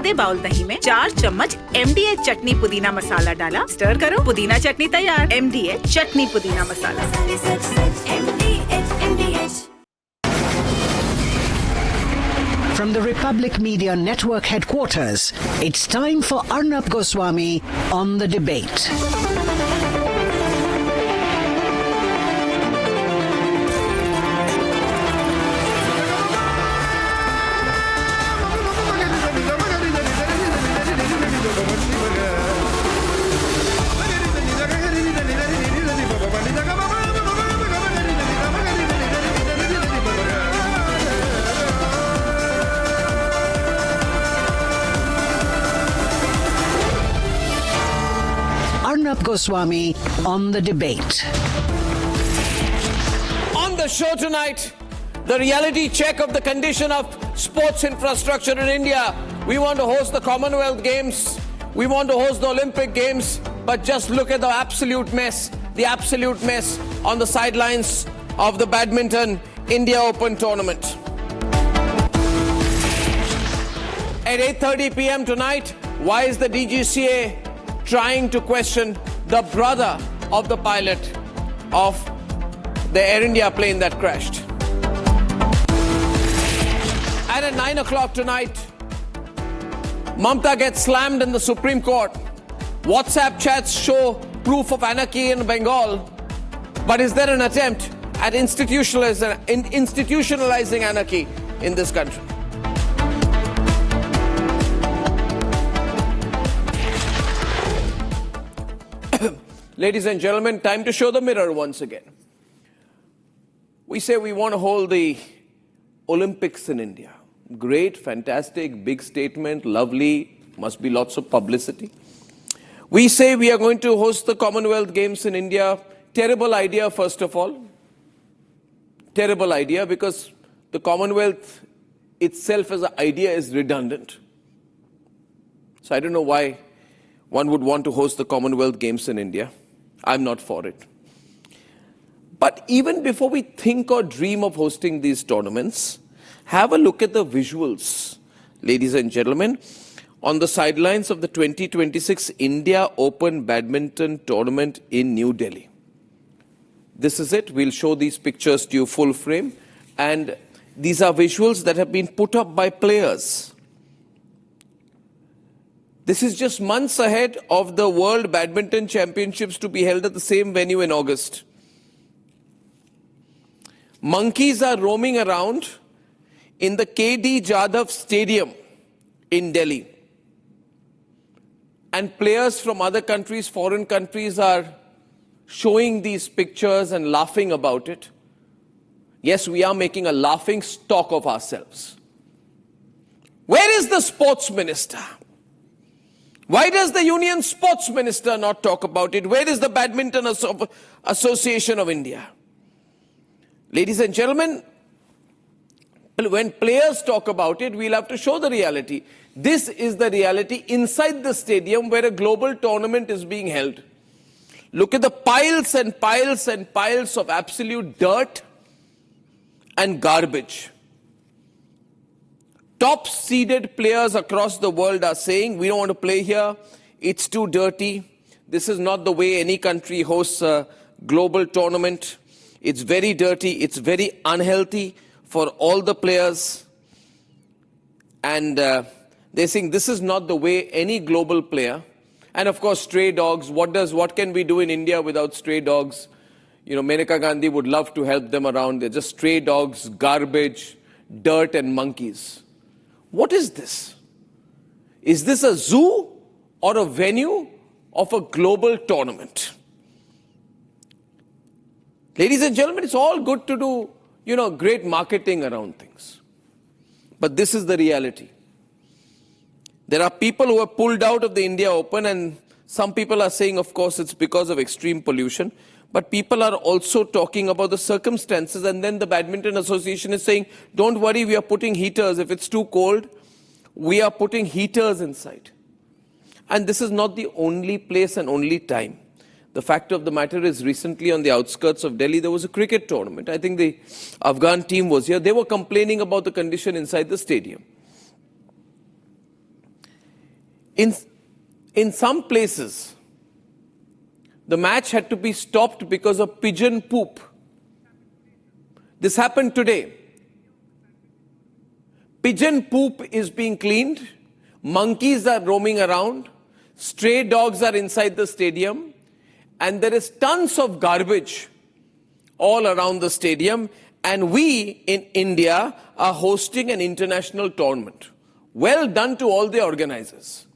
आधे बाउल दही में 4 चम्मच MDH चटनी पुदीना मसाला डाला, स्टर करो, पुदीना चटनी तैयार। MDH चटनी पुदीना मसाला। From the Republic Media Network headquarters, it's time for Arnab Goswami on the debate. Arnab Goswami on the debate. On the show tonight, the reality check of the condition of sports infrastructure in India. We want to host the Commonwealth Games. We want to host the Olympic Games. But just look at the absolute mess on the sidelines of the badminton India Open tournament. At 8:30 p.m. tonight, why is the DGCA trying to question the brother of the pilot of the Air India plane that crashed? And at 9 o'clock tonight, Mamta gets slammed in the Supreme Court. WhatsApp chats show proof of anarchy in Bengal. But is there an attempt at institutionalizing anarchy in this country? Ladies and gentlemen, time to show the mirror once again. We say we want to hold the Olympics in India. Great, fantastic, big statement, lovely, must be lots of publicity. We say we are going to host the Commonwealth Games in India. Terrible idea, first of all. Terrible idea, because the Commonwealth itself as an idea is redundant. So I don't know why one would want to host the Commonwealth Games in India. I'm not for it. But even before we think or dream of hosting these tournaments, have a look at the visuals, ladies and gentlemen, on the sidelines of the 2026 India Open Badminton Tournament in New Delhi. This is it. We'll show these pictures to you full frame. And these are visuals that have been put up by players. This is just months ahead of the World Badminton Championships to be held at the same venue in August. Monkeys are roaming around in the K.D. Jadhav Stadium in Delhi. And players from other countries, foreign countries, are showing these pictures and laughing about it. Yes, we are making a laughing stock of ourselves. Where is the sports minister? Why does the Union Sports Minister not talk about it? Where is the Badminton Association of India? Ladies and gentlemen, when players talk about it, we'll have to show the reality. This is the reality inside the stadium where a global tournament is being held. Look at the piles and piles and piles of absolute dirt and garbage. Top-seeded players across the world are saying, we don't want to play here, it's too dirty. This is not the way any country hosts a global tournament. It's very dirty, it's very unhealthy for all the players. And they're saying this is not the way any global player. And of course, stray dogs. What can we do in India without stray dogs? You know, Maneka Gandhi would love to help them around. They're just stray dogs, garbage, dirt and monkeys. What is this? Is this a zoo or a venue of a global tournament? Ladies and gentlemen, it's all good to do, great marketing around things. But this is the reality. There are people who are pulled out of the India Open, and some people are saying, of course, it's because of extreme pollution. But people are also talking about the circumstances, and then the Badminton Association is saying, don't worry, we are putting heaters. If it's too cold, we are putting heaters inside. And this is not the only place and only time. The fact of the matter is, recently on the outskirts of Delhi, there was a cricket tournament. I think the Afghan team was here. They were complaining about the condition inside the stadium. In some places, the match had to be stopped because of pigeon poop. This happened today. Pigeon poop is being cleaned. Monkeys are roaming around. Stray dogs are inside the stadium. And there is tons of garbage all around the stadium. And we in India are hosting an international tournament. Well done to all the organizers.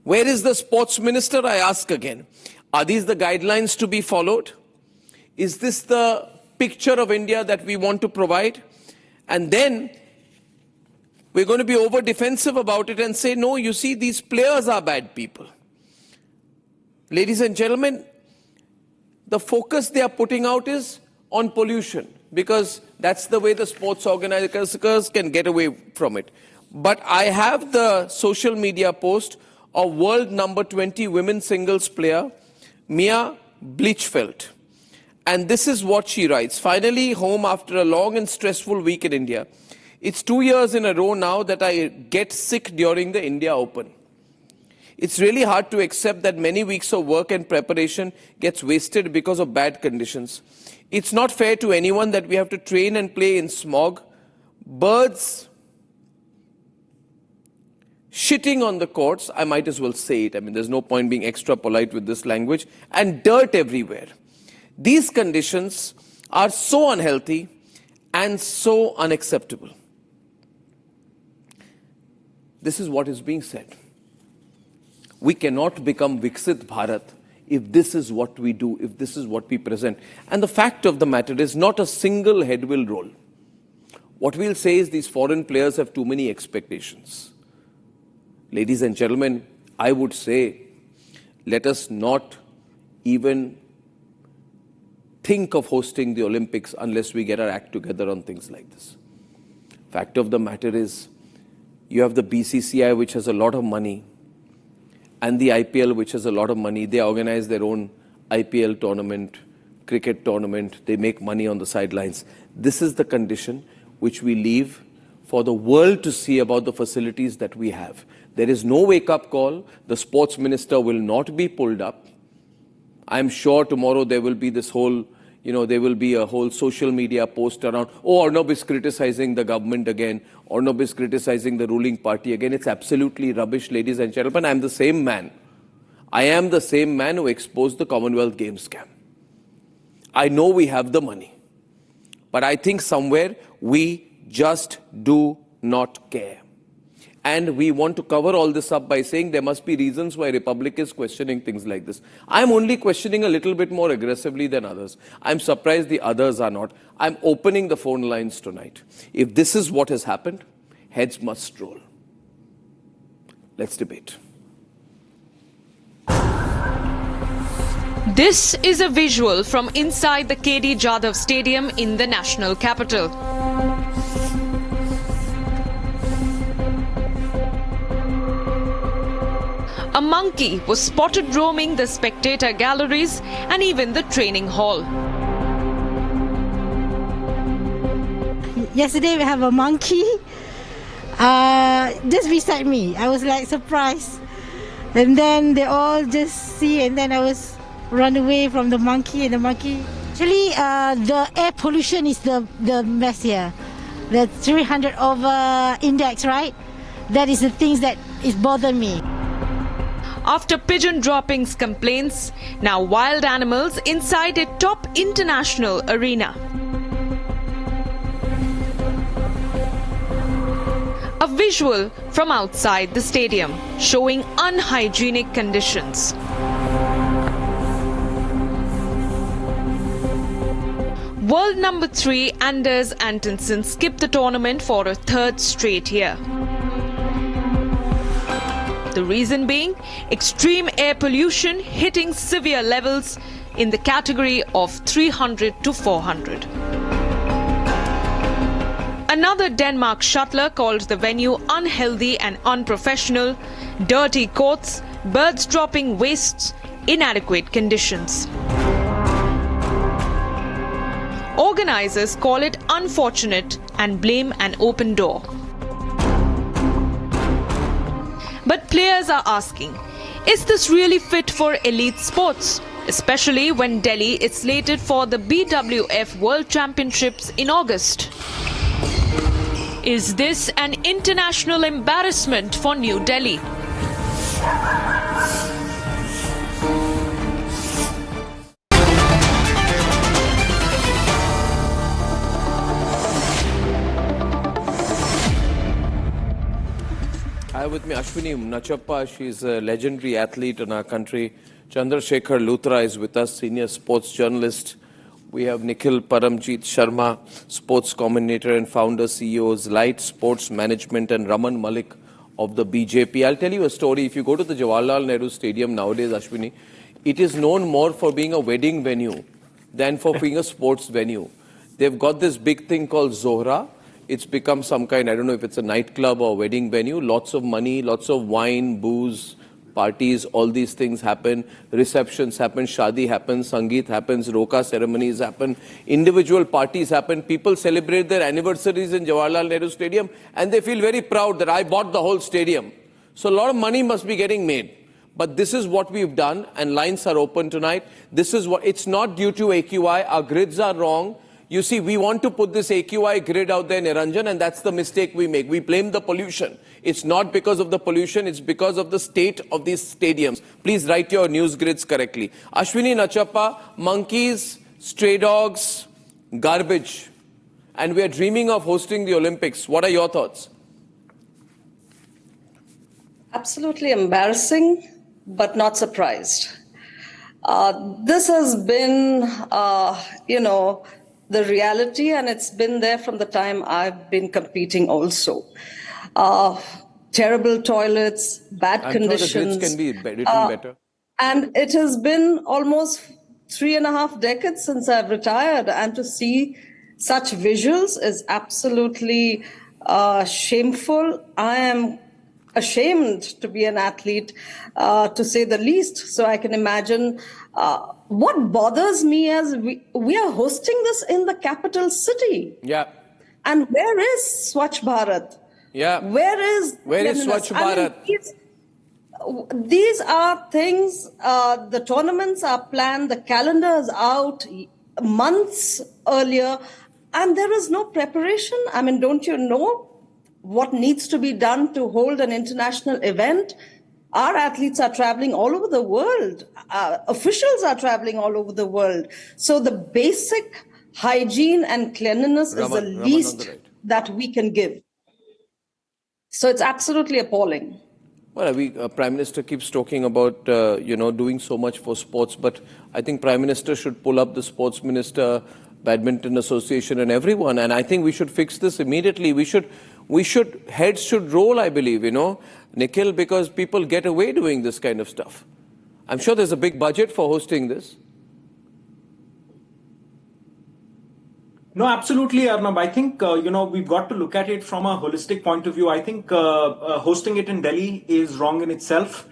Where is the sports minister, I ask again? Are these the guidelines to be followed? Is this the picture of India that we want to provide? And then we're going to be over defensive about it and say, no, you see, these players are bad people. Ladies and gentlemen, the focus they are putting out is on pollution, because that's the way the sports organizers can get away from it. But I have the social media post of world number 20 women's singles player, Mia Blichfeld. And this is what she writes. Finally home after a long and stressful week in India. It's 2 years in a row now that I get sick during the India Open. It's really hard to accept that many weeks of work and preparation gets wasted because of bad conditions. It's not fair to anyone that we have to train and play in smog, birds shitting on the courts, I might as well say it, I mean, there's no point being extra polite with this language, and dirt everywhere. These conditions are so unhealthy and so unacceptable. This is what is being said. We cannot become Viksit Bharat if this is what we do, if this is what we present. And the fact of the matter is, not a single head will roll. What we'll say is these foreign players have too many expectations. Ladies and gentlemen, I would say, let us not even think of hosting the Olympics unless we get our act together on things like this. Fact of the matter is, you have the BCCI, which has a lot of money, and the IPL, which has a lot of money. They organize their own IPL tournament, cricket tournament. They make money on the sidelines. This is the condition which we leave for the world to see about the facilities that we have. There is no wake-up call. The sports minister will not be pulled up. I'm sure tomorrow there will be this whole, there will be a whole social media post around, oh, Arnab is criticizing the government again. Arnab is criticizing the ruling party again. It's absolutely rubbish, ladies and gentlemen. I'm the same man. I am the same man who exposed the Commonwealth Games scam. I know we have the money. But I think somewhere we just do not care. And we want to cover all this up by saying there must be reasons why Republic is questioning things like this. I'm only questioning a little bit more aggressively than others. I'm surprised the others are not. I'm opening the phone lines tonight. If this is what has happened, heads must roll. Let's debate. This is a visual from inside the KD Jadhav Stadium in the national capital. A monkey was spotted roaming the spectator galleries and even the training hall. Yesterday we have a monkey just beside me. I was like surprised. And then they all just see, and then I was run away from the monkey, and the monkey. Actually, the air pollution is the mess here. The 300 over index, right? That is the things that is bothering me. After pigeon droppings complaints, now wild animals inside a top international arena. A visual from outside the stadium showing unhygienic conditions. World number 3 Anders Antonsen skipped the tournament for a third straight year. The reason being extreme air pollution hitting severe levels in the category of 300 to 400. Another Denmark shuttler called the venue unhealthy and unprofessional, dirty courts, birds dropping wastes, inadequate conditions. Organizers call it unfortunate and blame an open door. But players are asking, is this really fit for elite sports? Especially when Delhi is slated for the BWF World Championships in August. Is this an international embarrassment for New Delhi? I have with me Ashwini Nachappa. She's a legendary athlete in our country. Chandrasekhar Luthra is with us, senior sports journalist. We have Nikhil Paramjit Sharma, sports commentator and founder, CEOs, Light Sports Management, and Raman Malik of the BJP. I'll tell you a story. If you go to the Jawaharlal Nehru Stadium nowadays, Ashwini, it is known more for being a wedding venue than for being a sports venue. They've got this big thing called Zohra. It's become some kind, I don't know if it's a nightclub or wedding venue. Lots of money, lots of wine, booze, parties, all these things happen. Receptions happen, shadi happens, sangeet happens, roka ceremonies happen, individual parties happen. People celebrate their anniversaries in Jawaharlal Nehru Stadium and they feel very proud that I bought the whole stadium. So a lot of money must be getting made. But this is what we've done, and lines are open tonight. This is what, it's not due to AQI. Our grids are wrong. You see, we want to put this AQI grid out there, Niranjan, and that's the mistake we make. We blame the pollution. It's not because of the pollution, it's because of the state of these stadiums. Please write your news grids correctly. Ashwini Nachappa, monkeys, stray dogs, garbage. And we are dreaming of hosting the Olympics. What are your thoughts? Absolutely embarrassing, but not surprised. This has been, the reality, and it's been there from the time I've been competing also. Terrible toilets, bad conditions. I'm sure the grids can be written better. And it has been almost 3.5 decades since I've retired, and to see such visuals is absolutely shameful. I am ashamed to be an athlete, to say the least. So I can imagine what bothers me as we are hosting this in the capital city. Yeah. And where is Swachh Bharat? Yeah. Where is Swachh Bharat? These are things, the tournaments are planned, the calendar is out months earlier, and there is no preparation. I mean, don't you know what needs to be done to hold an international event? Our athletes are traveling all over the world. Officials are traveling all over the world. So the basic hygiene and cleanliness is the least that we can give. So it's absolutely appalling. Well, Prime Minister keeps talking about, doing so much for sports, but I think Prime Minister should pull up the Sports Minister, Badminton Association and everyone. And I think we should fix this immediately. Heads should roll, I believe, Nikhil, because people get away doing this kind of stuff. I'm sure there's a big budget for hosting this. No, absolutely, Arnab. I think, we've got to look at it from a holistic point of view. I think hosting it in Delhi is wrong in itself.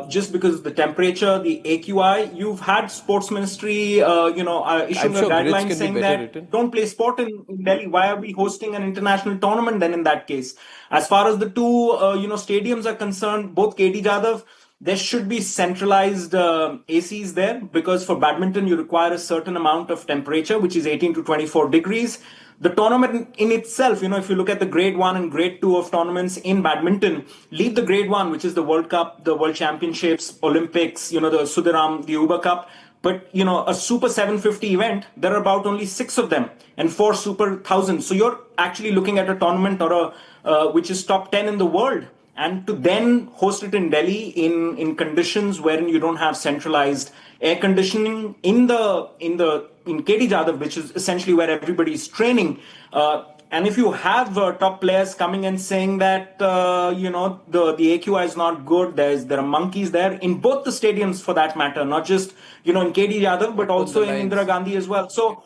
Just because the temperature, the AQI, you've had sports ministry, issuing a guideline saying that don't play sport in Delhi. Why are we hosting an international tournament then in that case? As far as the two, stadiums are concerned, both KD Jadhav, there should be centralized ACs there, because for badminton, you require a certain amount of temperature, which is 18 to 24 degrees. The tournament in itself, if you look at the grade 1 and grade 2 of tournaments in badminton, leave the grade 1, which is the World Cup, the World Championships, Olympics, the Sudiram, the Uber Cup. But, a Super 750 event, there are about only 6 of them and 4 Super 1000. So you're actually looking at a tournament which is top 10 in the world. And to then host it in Delhi in conditions wherein you don't have centralized air conditioning in KD Jadhav, which is essentially where everybody is training. And if you have top players coming and saying that, the AQI is not good, there are monkeys there in both the stadiums for that matter, not just, in KD Jadhav, but also in Indira Gandhi as well. So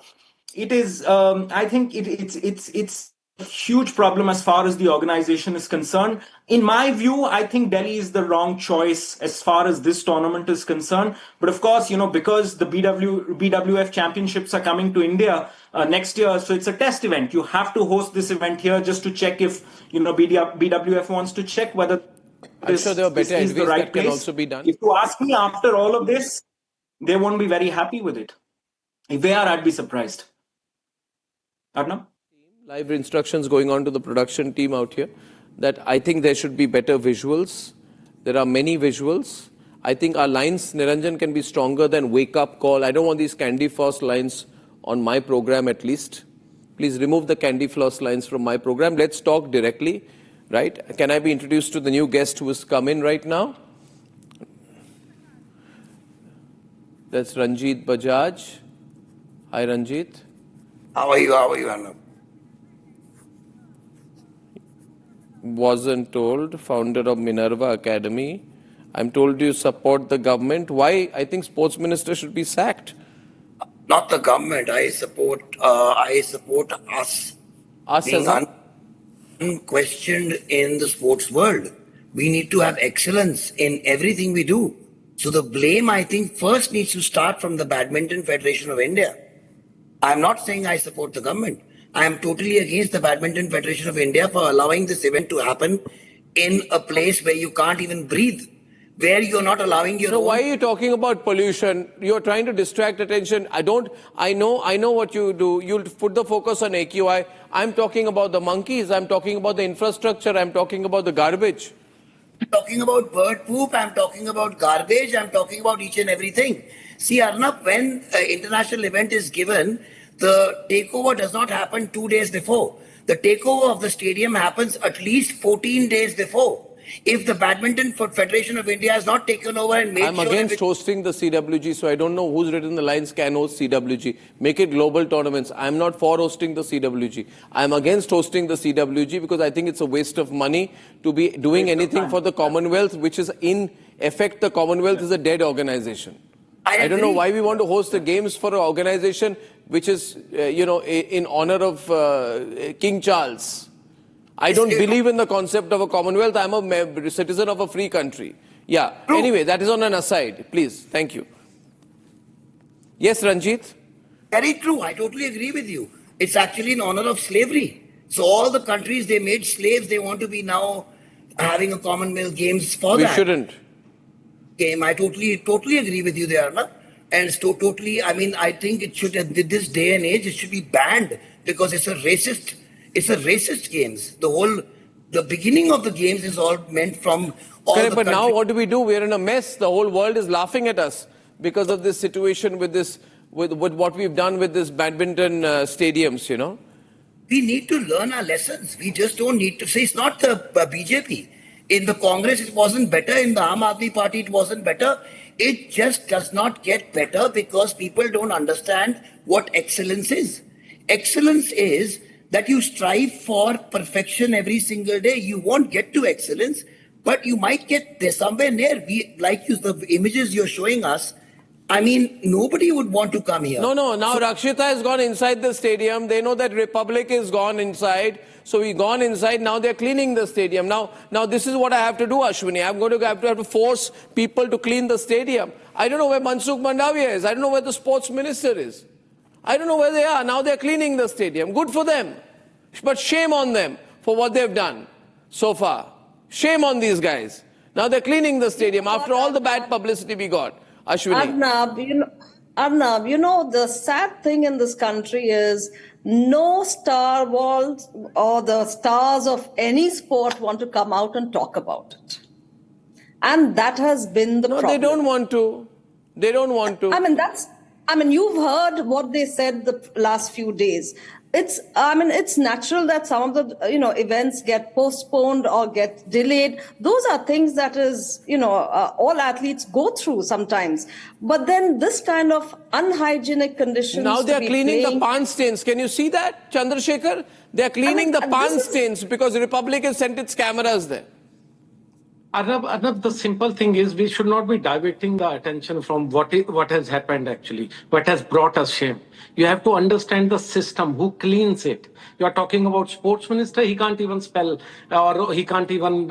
it is, I think it's a huge problem as far as the organization is concerned. In my view, I think Delhi is the wrong choice as far as this tournament is concerned. But of course, because the BWF championships are coming to India next year, so it's a test event. You have to host this event here just to check if, BWF wants to check whether I'm sure there are better is the ways right that can place. also be done. If you ask me, after all of this, they won't be very happy with it. If they are, I'd be surprised. Arnab? Live instructions going on to the production team out here that I think there should be better visuals. There are many visuals. I think our lines, Niranjan, can be stronger than wake up call. I don't want these candy floss lines on my program at least. Please remove the candy floss lines from my program. Let's talk directly, right? Can I be introduced to the new guest who has come in right now? That's Ranjit Bajaj. Hi, Ranjit. How are you, Arnab? Wasn't told, founder of Minerva Academy. I'm told you support the government. Why? I think sports minister should be sacked. Not the government. I support us. Us being as unquestioned in the sports world. We need to have excellence in everything we do. So the blame, I think, first needs to start from the Badminton Federation of India. I'm not saying I support the government. I am totally against the Badminton Federation of India for allowing this event to happen in a place where you can't even breathe, where you're not allowing your So own... why are you talking about pollution? You're trying to distract attention. I know what you do. You'll put the focus on AQI. I'm talking about the monkeys. I'm talking about the infrastructure. I'm talking about the garbage. I'm talking about bird poop. I'm talking about garbage. I'm talking about each and everything. See, Arnab, when an international event is given, the takeover does not happen 2 days before. The takeover of the stadium happens at least 14 days before. If the Badminton Federation of India has not taken over and made I'm against hosting the CWG, so I don't know who's written the lines can host CWG. Make it global tournaments. I'm not for hosting the CWG. I'm against hosting the CWG because I think it's a waste of money to be doing anything for the Commonwealth, which is in effect the Commonwealth is a dead organization. I don't know why we want to host the games for an organization which is, in honor of King Charles. I don't believe in the concept of a Commonwealth. I'm a citizen of a free country. Yeah. True. Anyway, that is on an aside. Please. Thank you. Yes, Ranjit? Very true. I totally agree with you. It's actually in honor of slavery. So all the countries they made slaves, they want to be now having a Commonwealth Games for that. We shouldn't. Game. I totally agree with you there, Arnab. And so totally, I think it should, at this day and age, it should be banned because it's a racist games. The beginning of the games is all meant from all Correct, the but now countries. what do we do? We're in a mess. The whole world is laughing at us because of this situation with what we've done with this badminton stadiums, We need to learn our lessons. We just don't need to say it's not the BJP. In the Congress, it wasn't better. In the Aam Aadmi Party, it wasn't better. It just does not get better because people don't understand what excellence is. Excellence is that you strive for perfection every single day. You won't get to excellence, but you might get there somewhere near. The images you're showing us, nobody would want to come here. No. Now Rakshita has gone inside the stadium. They know that Republic is gone inside. So we've gone inside. Now they're cleaning the stadium. Now this is what I have to do, Ashwini. I'm going to have to force people to clean the stadium. I don't know where Mansukh Mandaviya is. I don't know where the sports minister is. I don't know where they are. Now they're cleaning the stadium. Good for them. But shame on them for what they've done so far. Shame on these guys. Now they're cleaning the stadium after all the bad publicity we got. Ashwini. Arnab, the sad thing in this country is no star walls or the stars of any sport want to come out and talk about it. And that has been the problem. No, they don't want to. They don't want to. You've heard what they said the last few days. It's natural that some of the, events get postponed or get delayed. Those are things that all athletes go through sometimes. But then this kind of unhygienic conditions. Now they're cleaning the pan stains. Can you see that, Chandrasekhar? They're cleaning the pan stains because the Republic has sent its cameras there. Arnab, the simple thing is we should not be diverting the attention from what has happened actually, what has brought us shame. You have to understand the system, who cleans it. You are talking about sports minister, he can't even spell, or he can't even,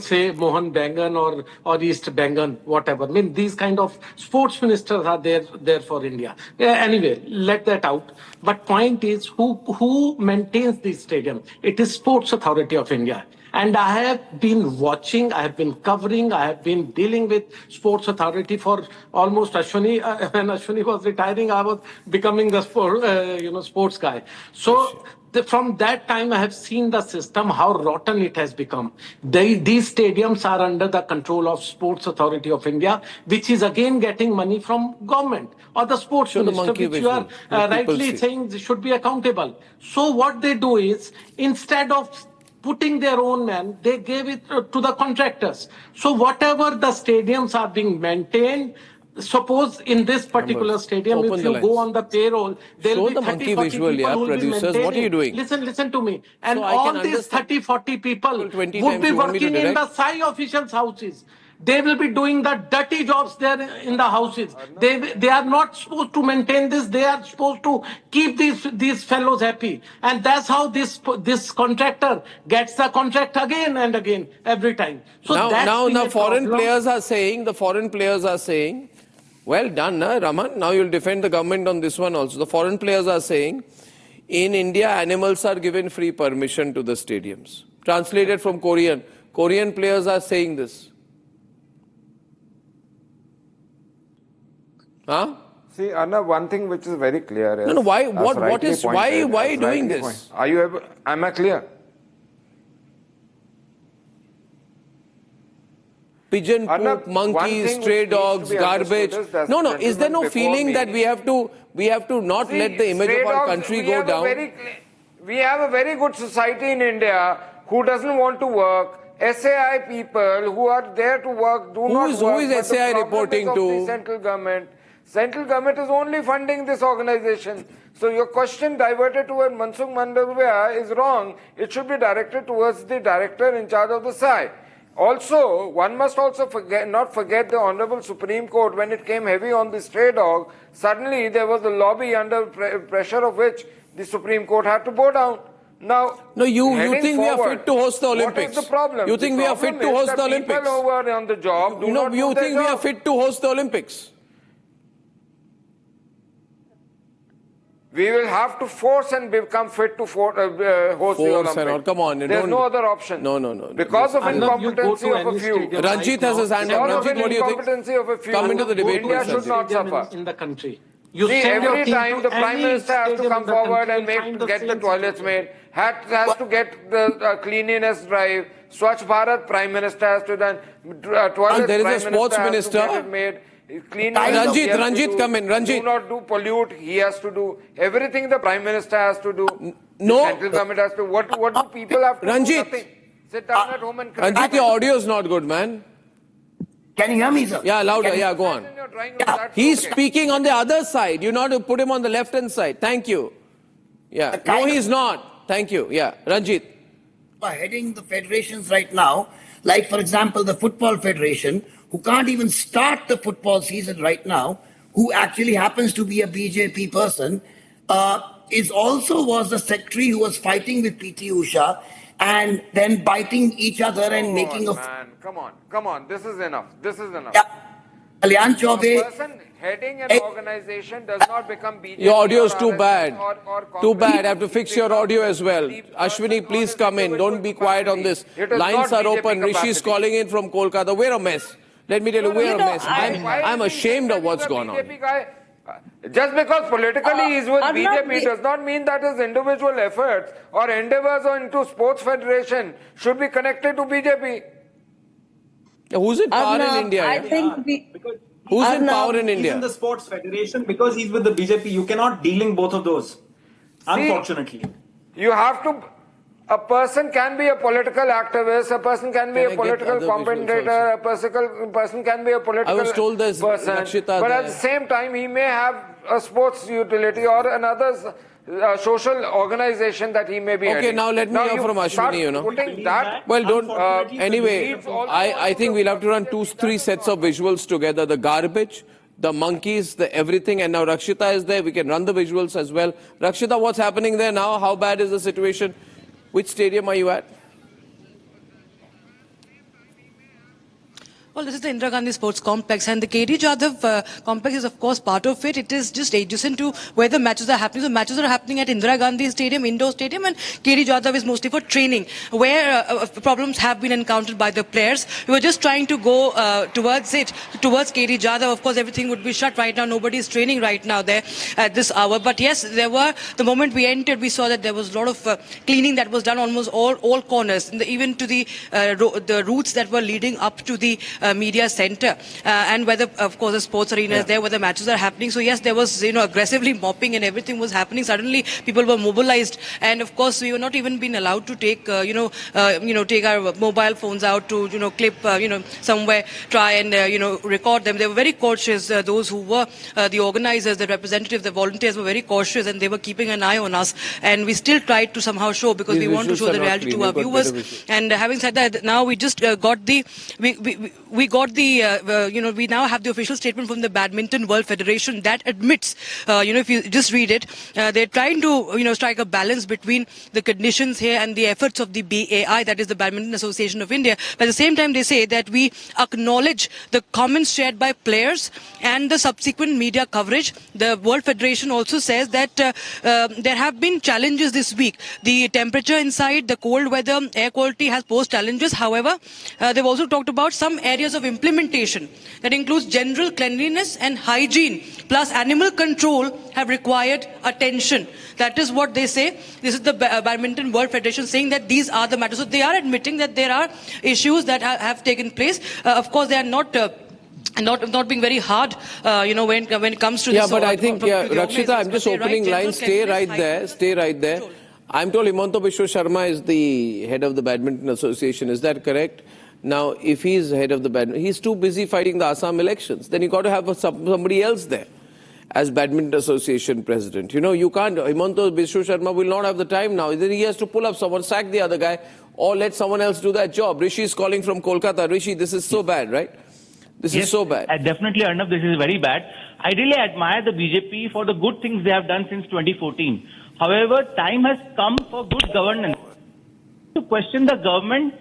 say Mohan Bangan or East Bangan, whatever. These kind of sports ministers are there for India. Anyway, let that out. But point is, who maintains this stadium? It is Sports Authority of India. And I have been watching, I have been covering, I have been dealing with Sports Authority for almost Ashwini. When Ashwini was retiring, I was becoming the sports guy. So from that time, I have seen the system, how rotten it has become. These stadiums are under the control of Sports Authority of India, which is again getting money from government or the sports minister, which you are rightly saying should be accountable. So what they do is, instead of putting their own man, they gave it to the contractors. So whatever the stadiums are being maintained, suppose in this particular stadium, if you go on the payroll, there will be 30, 40 people who will be maintaining. What are you doing? Listen to me. And so all these 30, 40 people would be working in the SAI officials' houses. They will be doing the dirty jobs there in the houses. They are not supposed to maintain this. They are supposed to keep these fellows happy. And that's how this contractor gets the contract again and again every time. So now foreign players are saying, well done, Raman. Now you'll defend the government on this one also. The foreign players are saying, in India, animals are given free permission to the stadiums. Translated from Korean. Korean players are saying this. Huh? See, Arnab, one thing which is very clear is... No, why are you doing this? Are you able, am I clear? Pigeon poop, monkeys, stray dogs, garbage. No, is there no feeling that we have to not let the image of our country go down? We have a very good society in India who doesn't want to work. SAI people who are there to work do not work. Who is SAI reporting to? The central government. Central government is only funding this organization. So your question diverted towards Mansukh Mandavia is wrong. It should be directed towards the director in charge of the SAI. Also, one must also not forget the Honorable Supreme Court. When it came heavy on the stray dog, suddenly there was a lobby under pressure of which the Supreme Court had to bow down. Now, you think we are fit to host the Olympics? What is the problem? You think we are fit to host the Olympics? People who are on the job do not you do think we are fit to host the Olympics? We will have to force and become fit to host the Olympics. Come on, there's no other option. No. Because of incompetency of a few. Ranjit has his hand up. Ranjit, what do you think? Come into the debate. India should not suffer. In the country. See, every time the Prime Minister has to come forward and get the toilets made, has to get the cleanliness drive, Swachh Bharat, Prime Minister has to done, toilets, there is a sports minister. Ranjit, come in. Ranjit. Do not do pollute, he has to do. Everything the Prime Minister has to do. No. The central government has to. What do people have to Ranjit. do? Nothing. Sit down at home and criticize. Ranjit, your audio is not good, man. Can you hear me, sir? Yeah, louder. Yeah, go on. He's speaking on the other side. You know to put him on the left-hand side. Thank you. Yeah. No, he's not. Thank you. Yeah. Ranjit. Heading the federations right now, like, for example, the Football Federation, who can't even start the football season right now, who actually happens to be a BJP person, was the secretary who was fighting with PT Usha and then biting each other and making a... Man. Come on. This is enough. Yeah. Kalyan Chaubey... A person heading an organization does not become BJP. Your audio is too bad. Too bad. I have to fix your audio as well. Ashwini, please come in. Don't be quiet on this. Lines are open. Rishi is calling in from Kolkata. We're a mess. Let me tell you, we're a mess. I'm ashamed of what's gone on. Just because politically he is with BJP does not mean that his individual efforts or endeavors into sports federation should be connected to BJP. Who's in power in India? I think who's in power in India? He's in the sports federation because he's with the BJP. You cannot de-link both of those. Unfortunately. You have to... A person can be a political activist, a person can be a political commentator, a person can be a political person, but at the same time he may have a sports utility or another social organization that he may be Okay, heading. now let me hear from Ashwini, Well, don't... anyway, I think we'll have to run 2-3 sets of visuals together. The garbage, the monkeys, the everything, and now Rakshita is there. We can run the visuals as well. Rakshita, what's happening there now? How bad is the situation? Which stadium are you at? Well, this is the Indira Gandhi Sports Complex, and the KD Jadhav complex is, of course, part of it. It is just adjacent to where the matches are happening. So matches are happening at Indira Gandhi Stadium, indoor stadium, and KD Jadhav is mostly for training, where problems have been encountered by the players. We were just trying to go towards KD Jadhav. Of course, everything would be shut right now. Nobody is training right now there at this hour. But yes, the moment we entered, we saw that there was a lot of cleaning that was done almost all corners, even to the routes that were leading up to the media center, and where of course the sports arena is there, where the matches are happening. So yes, there was aggressively mopping and everything was happening. Suddenly people were mobilized, and of course we were not even been allowed to take take our mobile phones out to clip somewhere, try and record them. They were very cautious. Those who were the organizers, the representatives, the volunteers were very cautious, and they were keeping an eye on us. And we still tried to somehow show, because we want to show the reality to our viewers. And having said that, now we just got the we now have the official statement from the Badminton World Federation that admits, if you just read it, they're trying to, strike a balance between the conditions here and the efforts of the BAI, that is the Badminton Association of India. But at the same time, they say that we acknowledge the comments shared by players and the subsequent media coverage. The World Federation also says that there have been challenges this week. The temperature inside, the cold weather, air quality has posed challenges. However, they've also talked about some areas of implementation that includes general cleanliness and hygiene plus animal control have required attention. That is what they say. This is the Badminton World Federation saying that these are the matters. So they are admitting that there are issues that have taken place. Of course, they are not being very hard, when it comes to this. Yeah, but I think, Rakshita, I'm just opening lines. Stay right there. I'm told Himanta Biswa Sharma is the head of the Badminton Association. Is that correct? Now, if he's head of the badminton, he's too busy fighting the Assam elections. Then you got to have somebody else there as Badminton Association president. You can't. Himanta Biswa Sharma will not have the time now. Either he has to pull up someone, sack the other guy, or let someone else do that job. Rishi is calling from Kolkata. Rishi, this is so bad, right? This is so bad. Definitely, Arnab, this is very bad. I really admire the BJP for the good things they have done since 2014. However, time has come for good governance. To question the government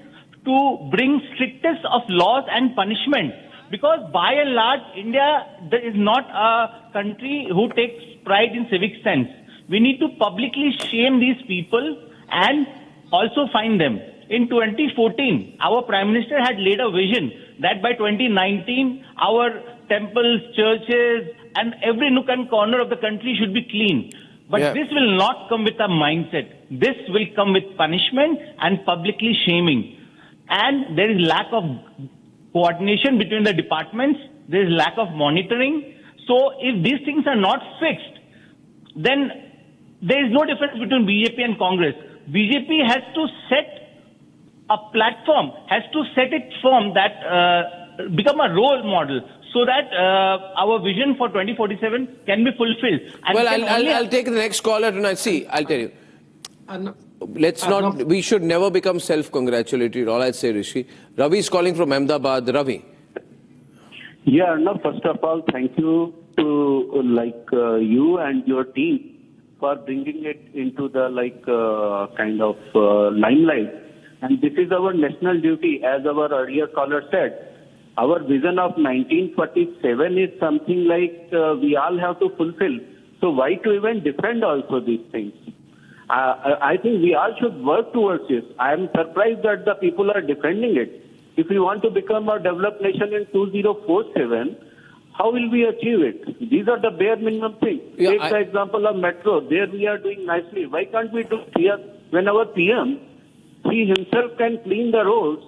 to bring strictest of laws and punishment. Because by and large, India is not a country who takes pride in civic sense. We need to publicly shame these people and also fine them. In 2014, our Prime Minister had laid a vision that by 2019, our temples, churches, and every nook and corner of the country should be clean. But this will not come with a mindset. This will come with punishment and publicly shaming. And there is lack of coordination between the departments. There is lack of monitoring. So if these things are not fixed, then there is no difference between BJP and Congress. BJP has to set a platform, has to set its form that become a role model, so that our vision for 2047 can be fulfilled. And well, I'll take the next caller tonight. See, I'll tell you. We should never become self-congratulatory. All I'd say, Rishi. Ravi is calling from Ahmedabad. Ravi. Yeah, no, first of all, thank you to you and your team for bringing it into the limelight. And this is our national duty, as our earlier caller said. Our vision of 1947 is something we all have to fulfill. So why to even defend also these things? I think we all should work towards this. I am surprised that the people are defending it. If we want to become a developed nation in 2047, how will we achieve it? These are the bare minimum things. Take the example of metro. There we are doing nicely. Why can't we do here when our PM, he himself can clean the roads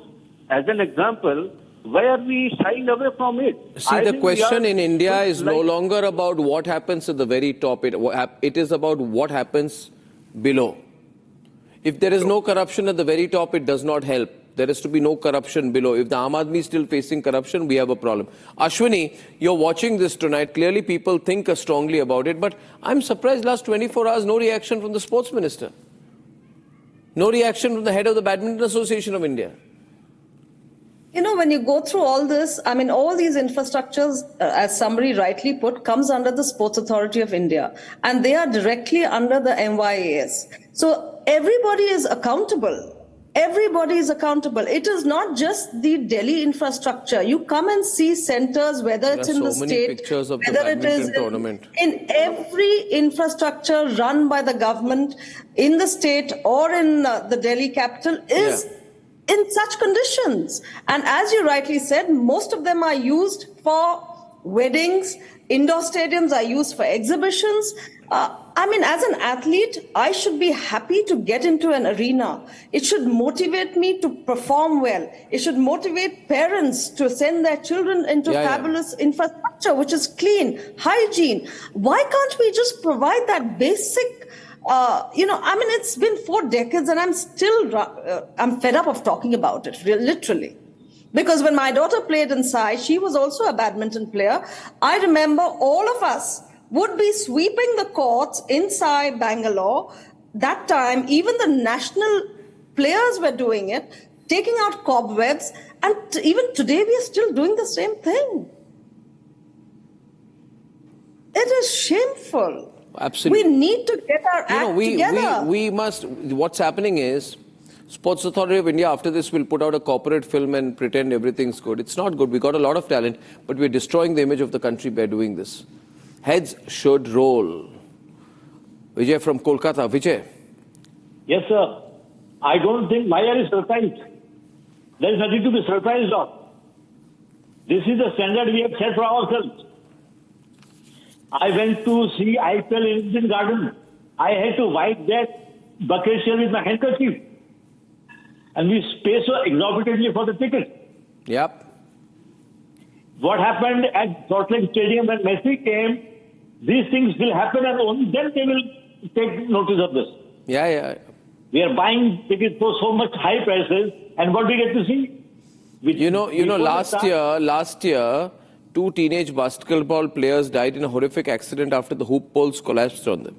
as an example? Why are we shying away from it? See, the question in India is no longer about what happens at the very top. It is about what happens below. If there is no corruption at the very top, it does not help. There is to be no corruption below. If the Aam Aadmi is still facing corruption, we have a problem. Ashwini, you're watching this tonight. Clearly, people think strongly about it. But I'm surprised last 24 hours, no reaction from the sports minister. No reaction from the head of the Badminton Association of India. When you go through all this, all these infrastructures, as somebody rightly put, comes under the Sports Authority of India. And they are directly under the MYAS. So everybody is accountable. Everybody is accountable. It is not just the Delhi infrastructure. You come and see centers, whether it's in the state, so many pictures of the badminton tournament. In every infrastructure run by the government in the state or in the Delhi capital is in such conditions. And as you rightly said, most of them are used for weddings. Indoor stadiums are used for exhibitions. I mean, as an athlete, I should be happy to get into an arena. It should motivate me to perform well. It should motivate parents to send their children into fabulous infrastructure, which is clean, hygiene. Why can't we just provide that basic, I mean, it's been 4 decades and I'm still, I'm fed up of talking about it, literally. Because when my daughter played in Sai, she was also a badminton player. I remember all of us would be sweeping the courts inside Bangalore. That time, even the national players were doing it, taking out cobwebs, and even today we are still doing the same thing. It is shameful. Absolutely. We need to get our act together. We must, what's happening is, Sports Authority of India after this will put out a corporate film and pretend everything's good. It's not good. We got a lot of talent, but we're destroying the image of the country by doing this. Heads should roll. Vijay from Kolkata. Vijay. Yes, sir. I don't think why are you surprised? There is nothing to be surprised of. This is the standard we have set for ourselves. I went to see IPL in Indian Garden. I had to wipe that bucket shell with my handkerchief. And we pay so exorbitantly for the ticket. Yep. What happened at Salt Lake Stadium when Messi came, these things will happen and only then they will take notice of this. Yeah. We are buying tickets for so much high prices, and what we get to see? Last year, 2 teenage basketball players died in a horrific accident after the hoop poles collapsed on them.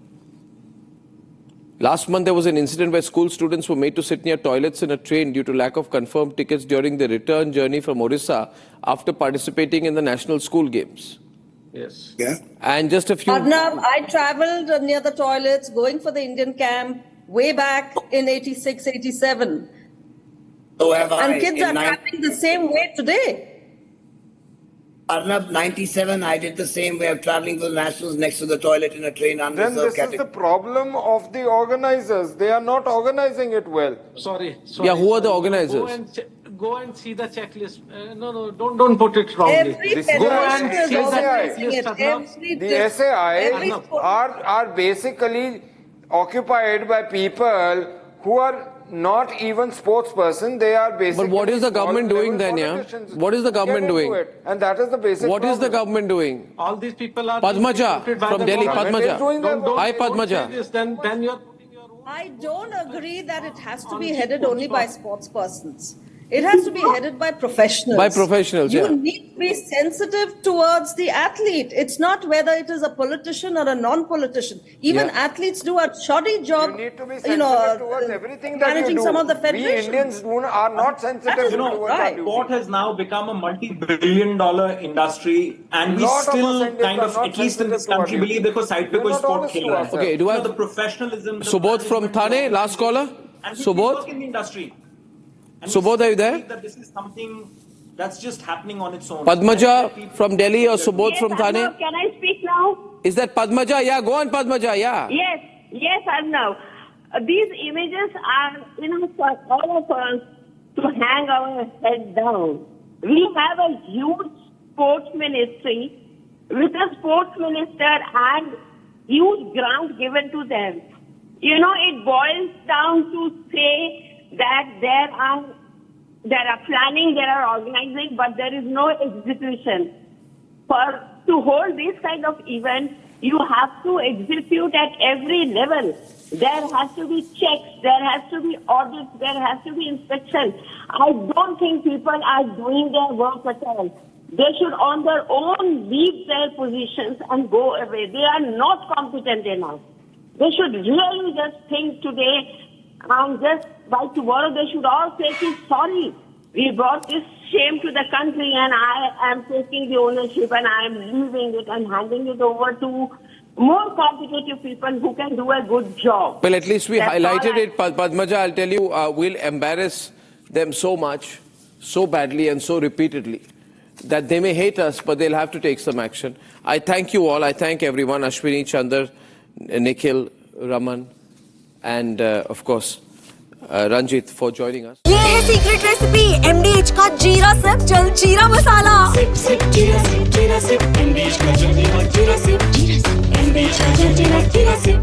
Last month, there was an incident where school students were made to sit near toilets in a train due to lack of confirmed tickets during their return journey from Orissa after participating in the national school games. Yes. Yeah. And just a few... Arnab, I traveled near the toilets going for the Indian camp way back in 86, 87. So have I. And kids are traveling the same way today. Arnab, 97, I did the same way of traveling to the Nationals next to the toilet in a train Then this is the problem of the organizers. They are not organizing it well. Sorry. Yeah, who are the organizers? Go and see the checklist. Don't put it wrongly. Go and see the checklist. The SAI are basically occupied by people who are not even sports person. They are basically... But what is the government doing then, yeah? What is the government doing? And that is the basic What is the government doing? All these people are... Padmaja from Delhi. Padmaja. Hi, Padmaja. Then you're... I don't agree that it has to be headed only by sports persons. It has to be headed by professionals. By professionals, You need to be sensitive towards the athlete. It's not whether it is a politician or a non-politician. Even athletes do a shoddy job. You need to be sensitive towards everything that managing you do. some of the federations. We Indians are not sensitive towards that. Sport has now become a multi-billion-dollar industry, and we still kind of, at least in this country, believe because side पे कोई sport खेल रहा है. Okay, do I have the professionalism? Subodh from Thane, last caller. Subodh. In the industry. Subodh, are you there? That this is something that's just happening on its own. Padmaja from Delhi or Subodh from Thane? Arnab, can I speak now? Is that Padmaja? Yeah, go on, Padmaja. Yeah. Yes, Arnab. These images are, for all of us to hang our head down. We have a huge sports ministry with a sports minister and huge grant given to them. It boils down to say that there are planning, there are organizing, but there is no execution. To hold this kind of event, you have to execute at every level. There has to be checks, there has to be audits, there has to be inspection. I don't think people are doing their work at all. They should on their own leave their positions and go away. They are not competent enough. They should really just think today and just by tomorrow they should all say, sorry, we brought this shame to the country and I am taking the ownership and I am leaving it and handing it over to more competitive people who can do a good job. Well, at least we That's highlighted all it, Padmaja. I'll tell you, we'll embarrass them so much, so badly and so repeatedly that they may hate us, but they'll have to take some action. I thank you all. I thank everyone, Ashwini, Chandar, Nikhil, Raman, and of course, Ranjit for joining us. ये है secret recipe MDH का जीरा SIP jaljeera मसाला।